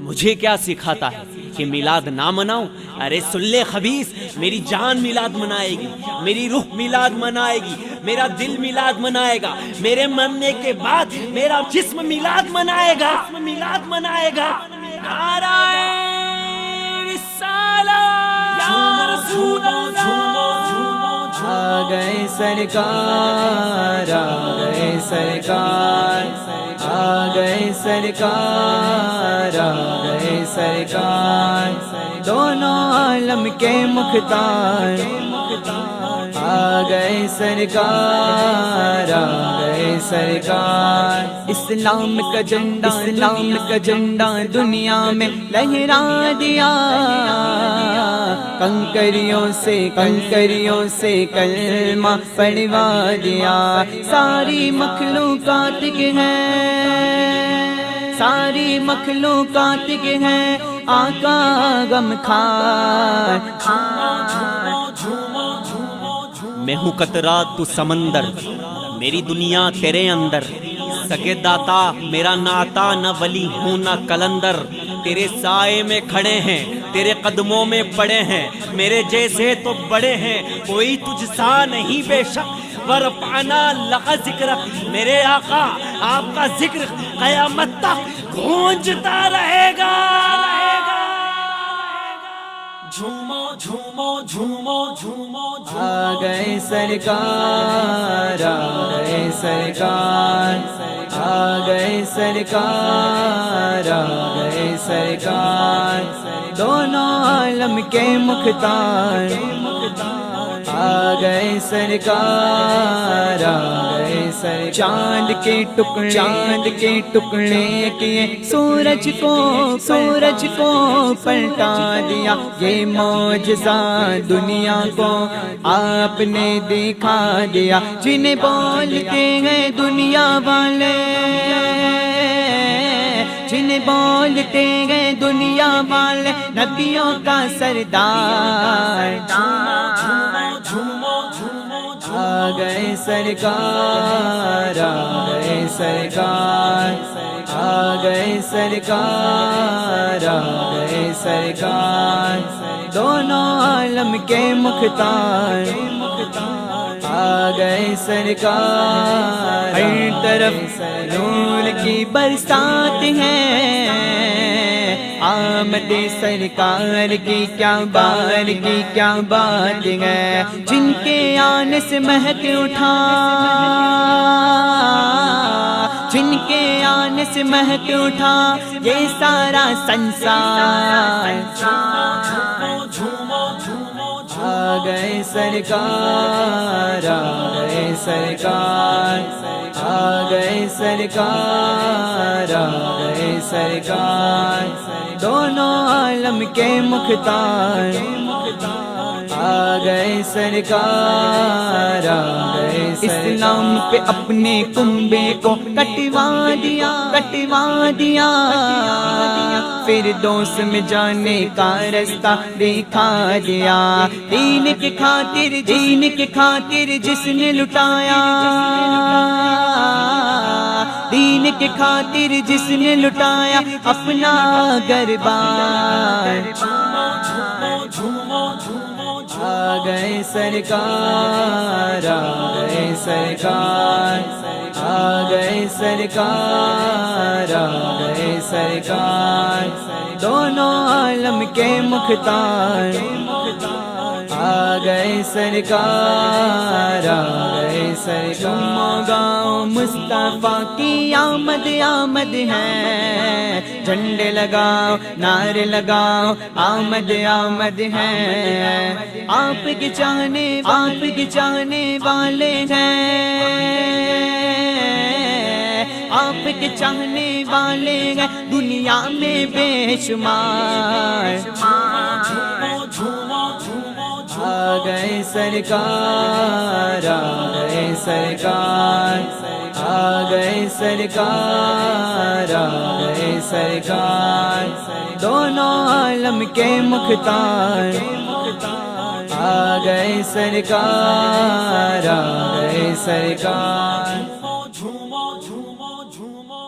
مجھے کیا سکھاتا ہے کہ میلاد نہ مناؤں؟ ارے سن لے خبیث، میری جان میلاد منائے گی، میری روح میلاد منائے گی، میرا دل میلاد منائے گا، میرے مرنے کے بعد میرا جسم میلاد منائے گا، میلاد منائے گا۔ نعرہ رسالت یا رسول اللہ، آ گئے سرکار، آ گئے سرکار، آ گئے سرکار، آ گئے سرکار، دونوں عالم کے مختار، آ گئے سرکار، آ گئے سرکار، اسلام کا جھنڈا، اسلام کا جھنڈا دنیا میں لہرا دیا، کنکریوں سے کلمہ پڑھوا دیا، ساری مخلوقات کے ہیں، ساری مخلوقات کے ہیں آقا غم خار۔ میں ہوں قطرہ تو سمندر، میری دنیا تیرے اندر، سگے داتا میرا ناتا، نہ ولی ہوں نہ کلندر، تیرے سائے میں کھڑے ہیں، تیرے قدموں میں پڑے ہیں، میرے جیسے تو بڑے ہیں، کوئی تجھ سا نہیں بے شک، ورفعنا لک ذکرک، میرے آقا آپ کا ذکر قیامت تک گونجتا رہے گا۔ جھومو جھومو جھومو جھومو، آ گئے سرکار، آ گئے سرکار، آ گئے سرکار، آ گئے سرکار، دونوں عالم کے مختار، آ گئے سرکار، آ گئے سرکار، چاند کے ٹکڑے کیے، سورج کو پلٹا دیا، یہ معجزہ دنیا کو آپ نے دکھا دیا، جنہیں بولتے ہیں دنیا والے، جنہیں بولتے ہیں دنیا والے نبیوں کا سردار، آ گئے سرکار، آ گئے سرکار، آ گئے سرکار، آ گئے سرکار، دونوں عالم کے مختار، آ گئے سرکار، ہر طرف نور کی برسات ہے، آمد سرکار کی کیا بات ہے، جن کے آنے سے مہک اٹھا، جن کے آنے سے مہک اٹھا یہ سارا سنسار، آ گئے سرکار، آ گئے سرکار، آ گئے سرکار، آ گئے سرکار، دونوں عالم کے مختار، آ گئے سرکار، آ گئے سرکار، اسلام پہ اپنے کنبے کو کٹوا دیا، پھر دوست میں جانے کا رستہ دکھا دیا، دین کی خاطر جس نے لٹایا، دین کی خاطر جس نے لٹایا اپنا گھر بار، آ گئے سرکار، آ گئے سرکار، آ گئے سرکار، آ گئے سرکار، دونوں عالم کے مختار، آ گئے سرکار، آ گئے سرکار، گاؤں مصطفیٰ کی آمد ہے، جھنڈے لگاؤ نعرے لگاؤ، آمد ہے، آپ کے چاہنے والے ہیں، آپ کے چاہنے والے ہیں دنیا میں بے شمار، آ گئے سرکار، آ گئے سرکار، آ گئے سرکار، آ گئے سرکار، دونوں عالم کے مختار، آ گئے سرکار، آ گئے سرکار، جھومو جھومو جھومو۔